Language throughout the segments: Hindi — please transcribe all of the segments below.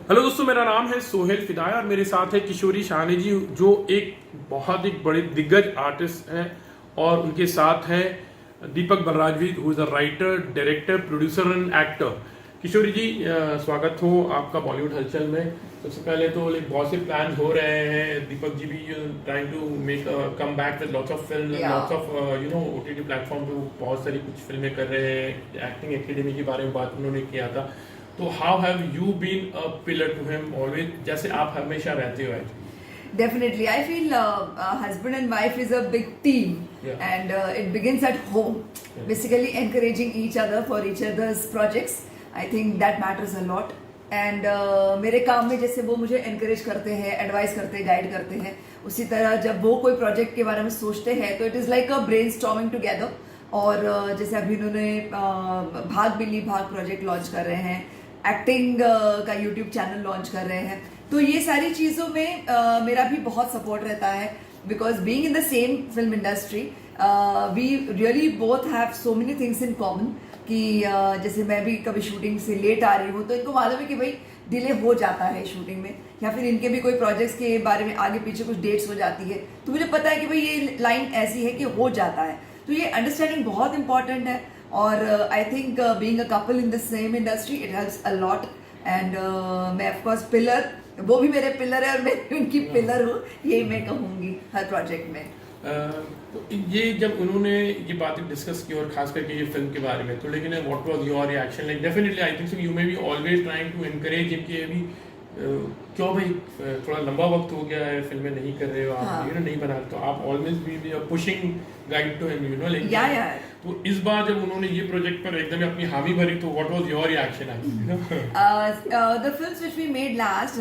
हेलो दोस्तों, मेरा नाम है सोहेल फिदाया और मेरे साथ है किशोरी शाहनी जी, जो एक बहुत ही बड़े दिग्गज आर्टिस्ट हैं। और उनके साथ है Deepak Balrajvi, who is a writer, director, producer and actor. Kishori ji, स्वागत हो आपका बॉलीवुड हलचल में। सबसे पहले तो बहुत से प्लान हो रहे हैं। दीपक जी भी trying to make come back with lots of film, lots of OTT platform पे बहुत सारी कुछ फिल्में कर रहे हैं। एक्टिंग एकेडमी के बारे में बात उन्होंने किया था। तो how have you been a pillar to him always, जैसे आप हमेशा रहते हो? Definitely. I feel husband and wife is a big team, and it begins at home. Basically, encouraging each other for each other's projects. I think that matters a lot. And मेरे काम में जैसे वो मुझे encourage करते हैं, advice करते हैं, guide करते हैं, उसी तरह जब वो कोई project के बारे में सोचते हैं तो it is like a brainstorming together. और जैसे अभी उन्होंने भाग बिल्ली भाग प्रोजेक्ट लॉन्च कर रहे हैं, एक्टिंग का यूट्यूब चैनल लॉन्च कर रहे हैं, तो ये सारी चीज़ों में मेरा भी बहुत सपोर्ट रहता है। Because being in the same film industry we really both have so many things in common कि जैसे मैं भी कभी शूटिंग से लेट आ रही हूँ तो इनको मालूम है कि भाई डिले हो जाता है शूटिंग में, या फिर इनके भी कोई प्रोजेक्ट्स के बारे में आगे पीछे कुछ डेट्स हो जाती है, तो मुझे पता है कि भाई ये लाइन ऐसी है कि हो जाता है। तो ये अंडरस्टैंडिंग बहुत इंपॉर्टेंट है। और I think being a couple in the same industry it helps a lot. And मैं ऑफ कोर्स पिलर, वो भी मेरे पिलर है और मैं भी उनकी पिलर हूँ, यही मैं कहूँगी हर प्रोजेक्ट में। तो ये जब उन्होंने ये बातें डिस्कस की और खास करके ये फिल्म के बारे में, तो लेकिन what was your reaction? Like definitely I think so you may be always trying to encourage इनके अभी क्यों भाई थोड़ा लंबा वक्त हो गया है, फिल्में नहीं कर रहे हो आप, नहीं बना, तो आप always be pushing guide to him, like तो इस बार जब उन्होंने ये प्रोजेक्ट पर एकदम अपनी हामी भरी, तो what was your reaction? The films which we made last,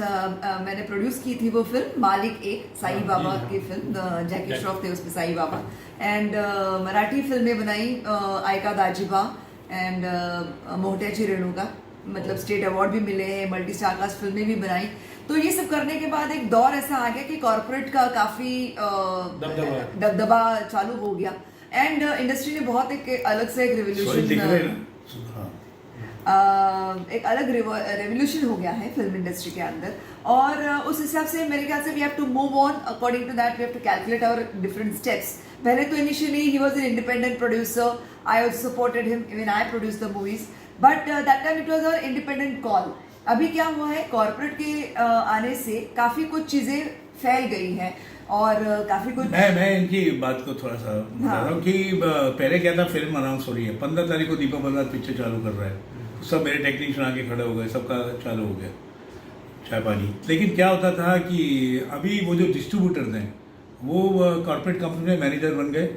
मैंने प्रोड्यूस की थी वो फिल्म मालिक एक, साई बाबा की फिल्म, जैकी श्रॉफ थे उसमें साई बाबा। एंड मराठी फिल्में बनाई, आयका दाजीबा एंड मोहट्याची रेणुका, मतलब स्टेट अवार्ड भी मिले हैं, मल्टी स्टार कास्ट फिल्में भी बनाई। तो ये सब करने के बाद एक दौर ऐसा आ गया कि कॉर्पोरेट का काफी दबदबा चालू हो गया, एंड इंडस्ट्री ने बहुत एक अलग से एक रेवोल्यूशन हो गया है फिल्म इंडस्ट्री के अंदर। और उस हिसाब से मेरे ख्याल से we have to move on according to that, we have to calculate our different steps. पहले तो इनिशियली ही was an independent producer, I also supported him, even I produce the movies, but that time it was our independent call. अभी क्या हुआ है, कॉर्पोरेट के आने से काफी कुछ चीजें फैल गई हैं और काफी कुछ। मैं इनकी बात को थोड़ा सा बता रहा हूँ कि पहले क्या था, फिल्म अनाउंस हो रही है, 15 तारीख को दीपक बलराज पिक्चर चालू कर रहा है, तो सब मेरे टेक्नीशियन आके खड़े हो गए, सबका चालू हो गया चाय पानी। लेकिन क्या होता था कि अभी वो जो डिस्ट्रीब्यूटर हैं वो कॉर्पोरेट कंपनी में मैनेजर बन गए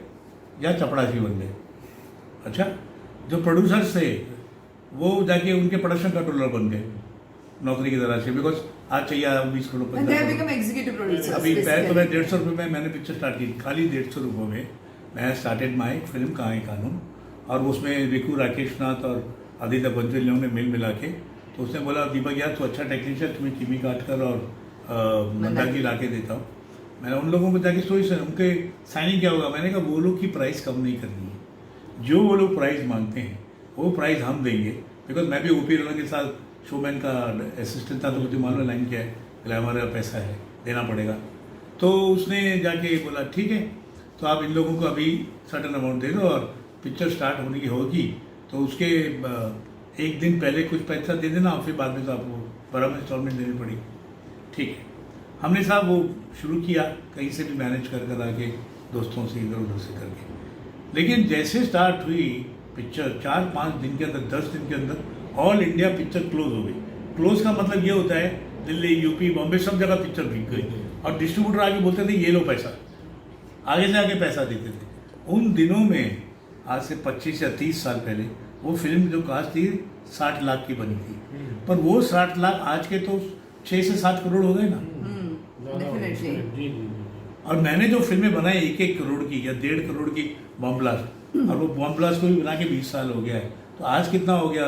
या चपड़ासी बन गए। अच्छा, जो प्रोड्यूसर्स थे वो जाके उनके प्रोडक्शन कंट्रोलर बन गए नौकरी की तरह से, बिकॉज आज चाहिए 20 करोड़ 15 करोड़। अभी पहले तो मैं 150 रुपये में मैंने पिक्चर स्टार्ट की, खाली 150 रुपये में मैं स्टार्टेड माई फिल्म कहाँ है कानून। और उसमें विकू, राकेश नाथ और आदित्य बंजल ने मिल मिला के, तो उसने बोला दीपक यार तू अच्छा टेक्नीशियन, तुम्हें किमी काट कर और मंदाकी ला के देता हूँ। मैंने उन लोगों को जाके सोच उनके साइनिंग क्या होगा, मैंने कहा वो लोग की प्राइस कम नहीं करनी है, जो वो लोग प्राइस मांगते हैं वो प्राइस हम देंगे। बिकॉज मैं भी ओपी रोलर के साथ शोमैन का असिस्टेंट था, तो मुझे मालूम है लाइन क्या है, ग्लैमर का पैसा है देना पड़ेगा। तो उसने जाके बोला ठीक है, तो आप इन लोगों को अभी सर्टन अमाउंट दे दो और पिक्चर स्टार्ट होने की होगी तो उसके एक दिन पहले कुछ पैसा दे देना और फिर बाद में तो आपको बराबर इंस्टॉलमेंट देनी पड़ेगी। ठीक है, हमने साहब वो शुरू किया कहीं से भी मैनेज कर आके, दोस्तों से इधर उधर से करके। लेकिन जैसे स्टार्ट हुई पिक्चर 4-5 दिन के अंदर, 10 दिन के अंदर ऑल इंडिया पिक्चर क्लोज हो गई। क्लोज का मतलब ये होता है दिल्ली, यूपी, बॉम्बे सब जगह पिक्चर बिक गई और डिस्ट्रीब्यूटर आके बोलते थे ये लो पैसा, आगे से आगे पैसा देते थे। उन दिनों में आज से 25 या 30 साल पहले वो फिल्म जो कास्ट थी 60 लाख की बनी थी, पर वो 60 लाख आज के तो 6 से 7 करोड़ हो गए ना। और मैंने जो फिल्में बनाई 1-1 करोड़ की या 1.5 करोड़ की, बॉम्ब ब्लास्ट, और वो बॉम्ब ब्लास्ट को भी बना के 20 साल हो गया है, तो आज कितना हो गया,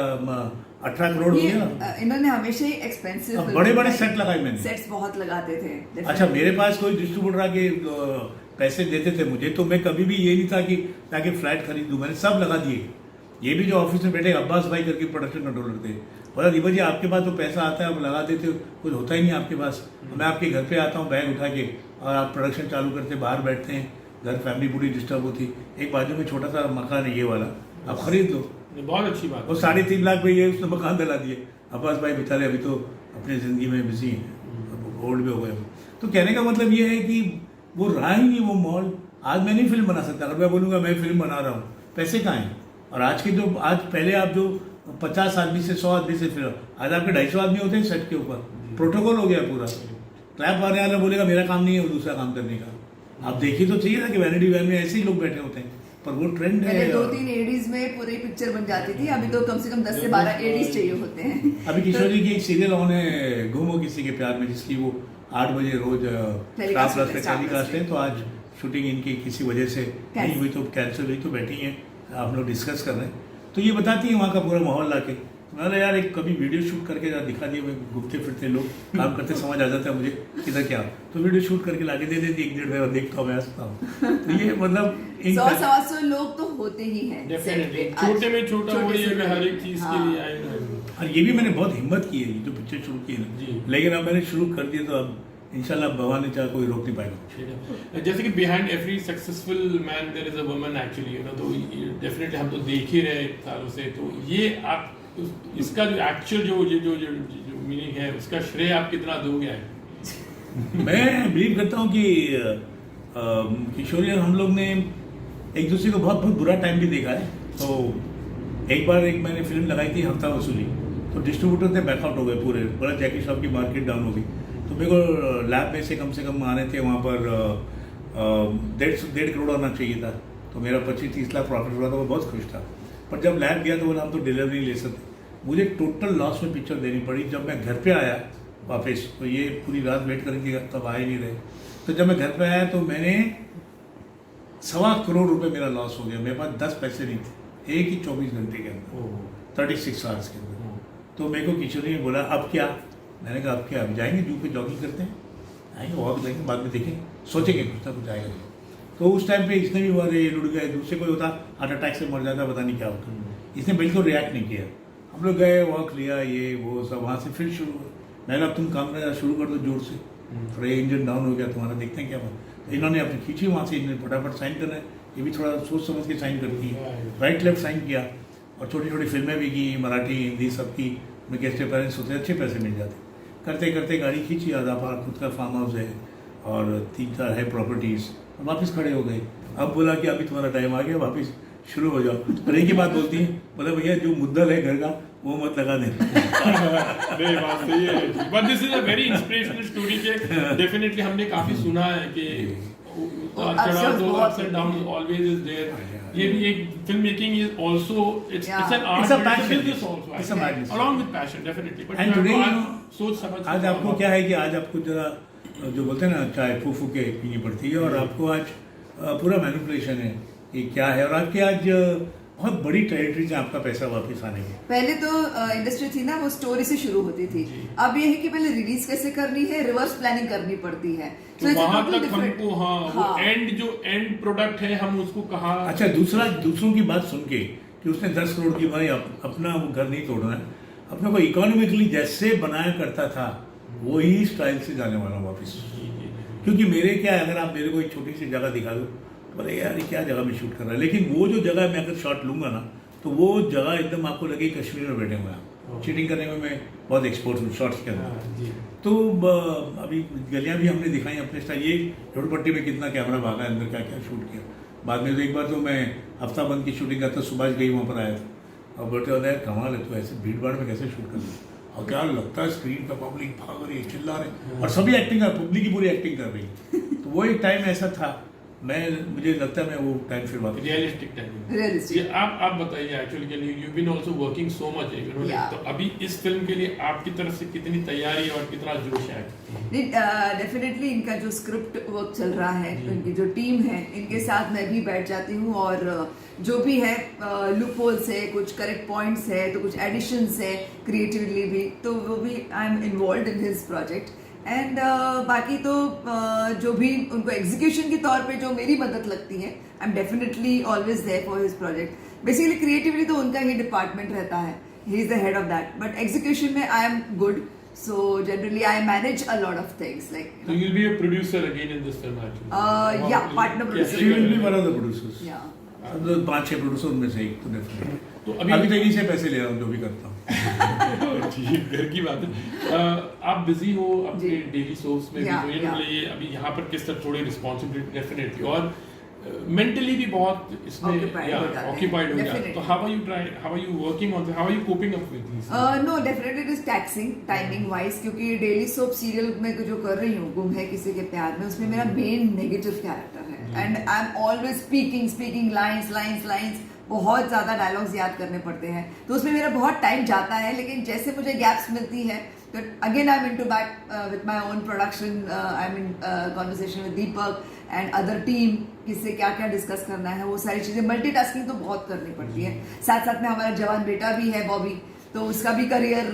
18 करोड़ हो गया। इन्होंने हमेशा ही एक्सपेंसिव बड़े बड़े सेट लगाए मैंने, सेट्स बहुत लगाते थे। अच्छा, मेरे पास कोई डिस्ट्रीब्यूटर आके पैसे देते थे मुझे, तो मैं कभी भी ये नहीं था कि जाके फ्लैट खरीद दूं, मैंने सब लगा दिए। ये भी जो ऑफिस में बैठे अब्बास भाई करके प्रोडक्शन कंट्रोलर थे, बोला दीपक जी आपके पास तो पैसा आता है, आप लगा देते हो, कुछ होता ही नहीं आपके पास। मैं आपके घर पे आता हूँ बैग उठा के और आप प्रोडक्शन चालू करते, बाहर बैठते हैं, घर फैमिली पूरी डिस्टर्ब होती। एक बाजू में छोटा सा मकान है ये वाला, आप खरीद लो। बहुत अच्छी बात। वो 3.5 लाख पे ये उसने मकान दिला दिए। अब्बास भाई बेचारे अभी तो अपनी ज़िंदगी में बिजी हैं, ओल्ड भी हो गए। तो कहने का मतलब ये है कि वो रहा ही नहीं वो माहौल। आज मैं नहीं फिल्म बना सकता, अगर मैं बोलूँगा मैं फिल्म बना रहा हूँ, पैसे कहाँ हैं? और आज के जो आज पहले आप जो 50 आदमी से 100 आदमी से फिल्म, आज आपके 250 आदमी होते हैं सेट के ऊपर, प्रोटोकॉल हो गया पूरा। क्लैप मारने वाला बोलेगा मेरा काम नहीं है वो दूसरा काम करने का। आप देखिए तो चाहिए ना कि वैनिटी वैन में ऐसे ही लोग बैठे होते हैं, पर वो ट्रेंड है। पहले 2-3 एडीज में पूरी पिक्चर बन जाती थी, अभी तो कम से कम 10 से 12 एडीज चाहिए होते हैं। अभी किशोर जी की एक सीरियल उन्होंने घूमो किसी के प्यार में, जिसकी वो 8 बजे रोज स्टार प्लस पे टेलीकास्ट है, तो आज शूटिंग इनकी किसी वजह से नहीं हुई, तो कैंसिल हुई, तो बैठी हैं हम लोग डिस्कस कर रहे हैं। तो ये बताती है वहाँ का पूरा माहौल लाके। मैंने यार एक कभी वीडियो शूट करके दिखा दिए, घूमते फिरते लोग काम करते समझ आ जाता है मुझे किधर क्या, तो वीडियो शूट करके लाके दे देती, 1-1.5 घंटा देखता हूँ मैं हंसता हूँ। तो ये मतलब 100-125 लोग तो होते ही हैं छोटे में छोटा वही है कि हर एक चीज के लिए आएगा। और ये भी मैंने बहुत हिम्मत की है, जो पिक्चर शुरू की है ना, लेकिन अब मैंने शुरू कर दिया, तो अब इंशाल्लाह भगवान ने चाहा कोई रोक नहीं पाएगा। जैसे कि behind every successful man there is a woman actually, you know, तो डेफिनेटली हम तो देख ही रहे सालों से। तो ये आप इसका जो एक्चुअल जो मीनिंग है उसका श्रेय आप कितना दोगे? मैं बिलीव करता हूँ कि किशोरी और हम लोग ने एक दूसरे को बहुत बहुत बुरा टाइम भी देखा है। तो एक बार मैंने फिल्म लगाई थी हफ्ता वसूली, तो डिस्ट्रीब्यूटर थे बैकआउट हो गए पूरे, बड़ा जैकी शॉप की मार्केट डाउन हो गई। तो मेरे को लैब में से कम आने थे वहाँ पर 1.5 करोड़ आना चाहिए था, तो मेरा 25-30 लाख प्रॉफिट हुआ था, वो बहुत खुश था। पर जब लैब गया तो बोला हम तो डिलीवरी ले सकते, मुझे टोटल लॉस में पिक्चर देनी पड़ी। जब मैं घर पे आया वापस, तो ये पूरी रात वेट करेंगे तब आ ही नहीं रहे। तो जब मैं घर पे आया तो मैंने 1.25 करोड़ रुपए मेरा लॉस हो गया। मेरे पास 10 पैसे नहीं थे, एक ही 24 घंटे के अंदर, 36 आवर्स के अंदर। तो मेरे को किशोरी ने बोला अब क्या? मैंने कहा अब क्या, अब जाएंगे जू पे जॉगिंग करते हैं, आएंगे वॉक करेंगे, बाद में देखेंगे, सोचेंगे कुछ ना कुछ आएगा। तो उस टाइम पे इसने भी हुआ लुट गए, दूसरे कोई होता हार्ट अटैक से मर जाता, पता नहीं क्या होता। इसने बिल्कुल रिएक्ट नहीं किया। हम लोग गए, वॉक लिया, ये वो सब, वहाँ से फिर शुरू हुआ। मैंने अब तुम काम करना शुरू कर दो जोर से, थोड़ा इंजन डाउन हो गया तुम्हारा, देखते हैं क्या हुआ। तो इन्होंने अपनी खींची वहाँ से, इन्होंने फटाफट साइन करना है, ये भी थोड़ा सोच समझ के साइन करती है, राइट लेफ्ट साइन किया। और छोटी छोटी फिल्में भी की, मराठी हिंदी सबकी, में गेस्ट अपेयरेंस होते, अच्छे पैसे मिल जाते। करते करते गाड़ी खींची, आधा खुद का फार्म हाउस है और 3-4 है प्रॉपर्टीज़, वापस खड़े हो गए। अब बोला कि अभी तुम्हारा टाइम आ गया, वापस शुरू हो जाओ। पर एक ही बात बोलती है, बोले भैया जो मुद्दल है घर का वो मत लगा देना। बात सही है, but this is a very inspirational story के डेफिनेटली हमने काफी सुना है कि ups and downs always is there. ये भी एक film making is also it's an art, it's a passion, business also, it's a madness, along with passion definitely, but and today सोच समझ। आज आपको क्या है कि आज आपको जरा जो बोलते हैं ना चाय फूफू के पीनी पड़ती है, और आपको आज पूरा मैनिपुलेशन है कि क्या है, और आपके आज बहुत बड़ी टेरिटरी से आपका पैसा वापस आने की। पहले तो इंडस्ट्री थी ना वो स्टोरी से शुरू होती थी, अब ये है कि पहले रिलीज कैसे करनी है, रिवर्स प्लानिंग करनी पड़ती है। तो वहां तक हमको वो एंड प्रोडक्ट है हम उसको कहा। अच्छा, दूसरों की बात सुन के कि उसने 10 करोड़ की भाई अपना वो घर नहीं तोड़ना है, अपने को इकोनॉमिकली जैसे बनाया करता था वही स्टाइल से जाने वाला वापस। क्योंकि मेरे क्या है, अगर आप मेरे को एक छोटी सी जगह दिखा दो, बोले यार ये क्या जगह में शूट कर रहा है, लेकिन वो जो जगह मैं अगर शॉट लूंगा ना, तो वो जगह एकदम आपको लगे कश्मीर में बैठे हुए हैं। चीटिंग करने में मैं बहुत एक्सपोर्ट हूँ शॉट्स के अंदर। तो अभी गलियां भी हमने दिखाई अपने स्टाइल, ये झोड़पट्टी में कितना कैमरा भागा है, अंदर क्या क्या शूट किया। बाद में तो एक बार तो मैं हफ्ता बंद की शूटिंग करता, सुभाष गई वहाँ पर आया था और बोलते होता है कमाल है, तो ऐसे भीड़ भाड़ में कैसे शूट कर रहे, और क्या लगता है स्क्रीन पर पब्लिक भाग रही है, चिल्ला रहे, और सभी एक्टिंग कर, पब्लिक की पूरी एक्टिंग कर रही। तो वो एक टाइम ऐसा था, मुझे लगता है मैं वो टाइम फिर वापस रियलिस्टिक टाइम। आप बताइए actually you been also working so much, तो अभी इस फिल्म के लिए आपकी तरफ से कितनी तैयारी और कितना जोश है? डेफिनेटली इनका जो स्क्रिप्ट वर्क चल रहा है, इनकी जो टीम है, इनके साथ मैं भी बैठ जाती हूँ, और जो भी है लूप होल्स है, कुछ करेक्ट पॉइंट्स है, तो कुछ एडिशंस है क्रिएटिवली भी, तो वो भी I am involve in his project. And बाकी तो जो भी उनको एग्जीक्यूशन के तौर पे जो मेरी मदद लगती है, I am definitely always there for his project. Basically creatively तो उनका ही डिपार्टमेंट रहता है, he is the head of that. But execution में I am good. So generally I manage a lot of things like. So you'll be a producer again in this film actually. Yeah, partner producer. She will be one of the producers. Yeah. अब तो 5-6 प्रोड्यूसर उनमें से एक तो डेफिनेटली। तो अभी तो इन्हीं से पैसे ले रहा हूँ जो भी करता हूँ। ठीक, घर की बात है। आप बिजी हो अपने जी। डेली सोर्स में भी, Yeah, तो ये yeah. ये अभी यहाँ पर किस तरह थोड़ी रिस्पॉन्सिबिलिटी डेफिनेटली, और मेंटली भी बहुत इसमें Occupied हो जाते हैं, ऑक्यूपाइड हो जाता है। definitely. तो how are you working on, how are you coping up with this? No, definitely it is taxing timing wise, क्योंकि डेली सोप सीरियल में जो कर रही हूँ गुम है किसी के प्यार में, उसमें मेरा मेन नेगेटिव कैरेक्टर है and I am always speaking lines, बहुत ज्यादा डायलॉग्स याद करने पड़ते हैं, तो उसमें मेरा बहुत टाइम जाता है। लेकिन जैसे मुझे गैप्स मिलती है तो again I am into back with my own production, I am in conversation with Deepak and other team, किससे क्या क्या डिस्कस करना है, वो सारी चीजें मल्टीटास्किंग तो बहुत करनी पड़ती है। साथ साथ में हमारा जवान बेटा भी है बॉबी, तो उसका भी करियर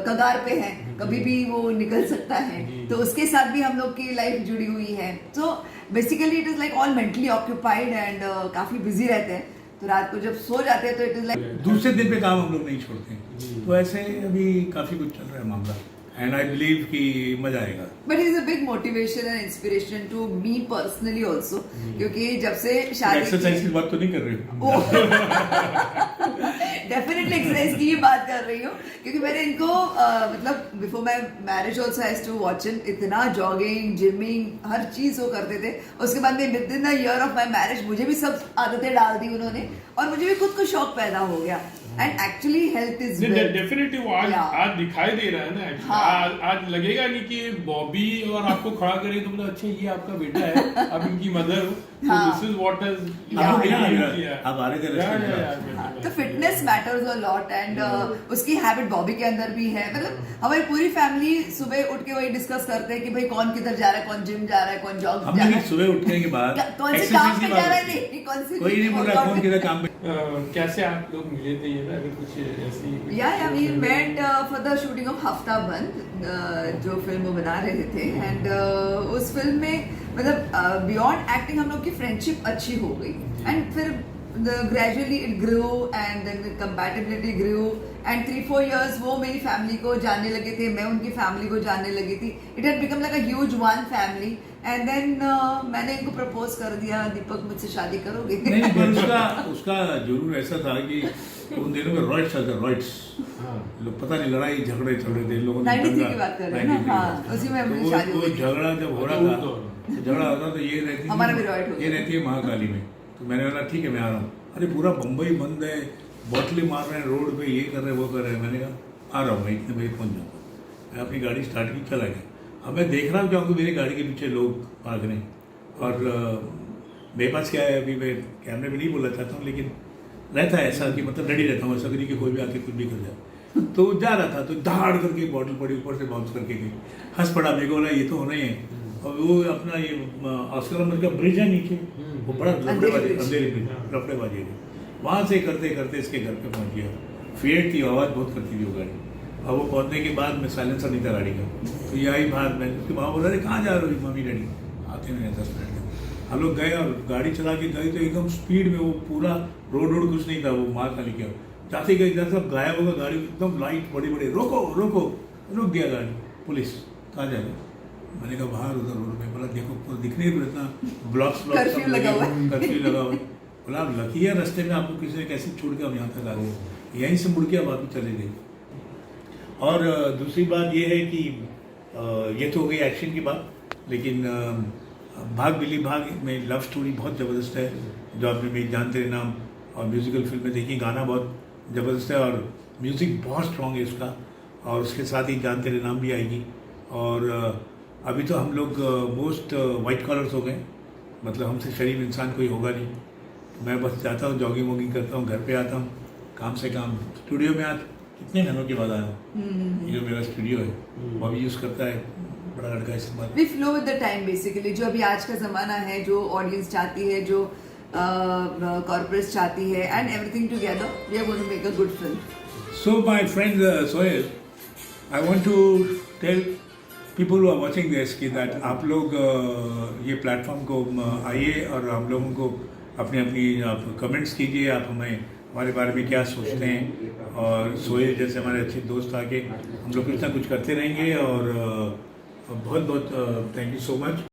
कगार पे है, कभी भी वो निकल सकता है, तो उसके साथ भी हम लोग की लाइफ जुड़ी हुई है। तो basically it is like all mentally occupied and काफी बिजी रहते हैं, तो रात को जब सो जाते हैं तो इट इज लाइक दूसरे दिन पे काम हम लोग नहीं छोड़ते हैं, तो ऐसे अभी काफी कुछ चल रहा है मामला, एंड आई बिलीव कि मजा आएगा। But is a big motivation and inspiration to me personally also, क्योंकि जब से शादी एक्सरसाइज की बात तो नहीं कर रही हूँ। डेफिनेटली एक्सरसाइज की ही बात कर रही हूँ, क्योंकि मैंने इनको मतलब before my marriage also I to watch him, इतना जॉगिंग जिमिंग हर चीज वो करते थे। उसके बाद में within the year of my marriage मुझे भी सब आदतें डाल दी उन्होंने, और मुझे भी खुद को शौक पैदा हो गया। And actually health is definitely वो आज दिखाई दे रहा है ना actually। हाँ। आज लगेगा नहीं कि बॉबी और आपको खड़ा करे तो मतलब अच्छा ये आपका बेटा है, अब इनकी मदर, दिस इज व्हाट आप आ रहे थे तो fitness matters a lot and उसकी हैबिट बॉबी के अंदर भी है। मतलब हमारी पूरी फैमिली सुबह उठ के वही डिस्कस करते हैं कि भाई कौन किधर जा रहा है, कौन जिम जा रहा है, कौन जॉग जा रहा है, सुबह उठने के बाद कौन से काम पे जा रहा है, नहीं कौन से कोई नहीं बोल रहा कौन किधर काम पे। कैसे आप लोग मिले थे, ये ना अगर कुछ ऐसी या we met for the shooting of Hafta Bandh, जो फिल्म वो बना रहे थे एंड उस फिल्म में मतलब बियॉन्ड एक्टिंग हम लोग की फ्रेंडशिप अच्छी हो गई एंड फिर gradually it grew and then compatibility grew and 3-4 years वो मेरी फैमिली को जानने लगे थे, मैं उनकी फैमिली को जानने लगी थी। It had become like a huge one family and then मैंने इनको प्रपोज कर दिया, दीपक मुझसे शादी करोगे? नहीं, पर उसका जरूर ऐसा था कि उन दिनों में रॉयट्स आता, रॉयट्स लोग पता नहीं लड़ाई झगड़े थे लोगों ने 93 की बात कर रहे हैं ना, हाँ उसी में हमारी शादी वो हुई। झगड़ा जब हो रहा था, झगड़ा होता तो ये रहती हमारा भी रॉयट हो ये गया। रहती है महाकाली में, तो मैंने बोला ठीक है मैं आ रहा हूँ। अरे पूरा बम्बई बंद है, बॉटली मार रहे हैं रोड पे, ये कर रहे हैं वो कर रहे हैं। मैंने कहा आ रहा हूँ मैं इतने बजे पहुँच जाऊँगा। मैं अपनी गाड़ी स्टार्ट की चला गया। अब मैं देख रहा हूँ क्योंकि मेरी गाड़ी के पीछे लोग भाग रहे हैं और मेरे पास क्या है, अभी मैं कैमरे में नहीं बोलना चाहता हूँ, लेकिन रहता है ऐसा कि मतलब रेडी रहता हूँ, ऐसा नहीं कि कोई भी आके कुछ भी कर जाए। तो जा रहा था तो दहाड़ करके बॉटल पड़ी ऊपर से बाउंस करके गई, हंस पड़ा। मेरे को बोला ये तो होना ही है। और वो अपना ये ऑस्कर अहमद का ब्रिज है नीचे, वो बड़ा लफड़ेबाजी, अंधेरी ब्रिज, लफड़ेबाजी है। वहाँ से करते करते इसके घर पे पहुँच गया। फिएट थी, आवाज़ बहुत करती थी वो गाड़ी। और वो पहुँचने के बाद मैं साइलेंसर नहीं था गाड़ी का, तो ये आई बाहर। मैं उसके माँ बोला अरे कहाँ जा रहे हो मम्मी डैडी? आते हैं 10 मिनट में। हम लोग गए और गाड़ी चला के गए तो एकदम स्पीड में, वो पूरा रोड कुछ नहीं था, वो माँ खाली क्या जाते गए इधर सब गायब होगा गाड़ी, एकदम लाइट बड़ी बड़ी, रोको रोको, रुक गया गाड़ी। पुलिस कहाँ जा रहे? मैंने कहा बाहर उधर रोड में। बोला देखो पूरा दिख नहीं रहा, इतना ब्लॉक्स कर्फ्यू लगा हुआ है। कर्फ्यू लगा हुआ है। बोला आप लकी है रास्ते में आपको किसी ने कैसे छोड़ के हम यहाँ तक आ गए। यहीं से मुड़ के अब आप चले गए। और दूसरी बात ये है कि ये तो हो गई एक्शन की बात, लेकिन भाग बिली भाग में लव स्टोरी बहुत ज़बरदस्त है, जो आपने मेरी जानते रहे नाम और म्यूज़िकल फिल्में देखी। गाना बहुत ज़बरदस्त है और म्यूज़िक बहुत स्ट्रॉन्ग है उसका, और उसके साथ ही जानते रहे नाम भी आएगी। और अभी तो हम लोग मोस्ट वाइट कॉलर्स हो गए, मतलब हमसे शरीफ इंसान कोई होगा नहीं। मैं बस जाता हूँ, जॉगिंग वॉगिंग करता हूँ, घर पे आता हूँ, काम से काम। स्टूडियो में आज कितने महीनों के बाद आया हूँ। ये जो मेरा स्टूडियो है वो अभी यूज़ करता है बड़ा लड़का इस्तेमाल। We flow with the time basically, जो अभी आज का ज़माना है, जो ऑडियंस चाहती है, जो कॉर्पोरेट्स चाहती है, and everything together we are going to make a good film. So my friend Sohail, I want to tell people who are watching this कि that आप लोग ये प्लेटफॉर्म को आइए और हम लोगों को अपनी आप कमेंट्स कीजिए, आप हमें हमारे बारे में क्या सोचते हैं, और सोहेल जैसे हमारे अच्छे दोस्त आके हम लोग कुछ ना कुछ करते रहेंगे। और बहुत बहुत थैंक यू सो मच।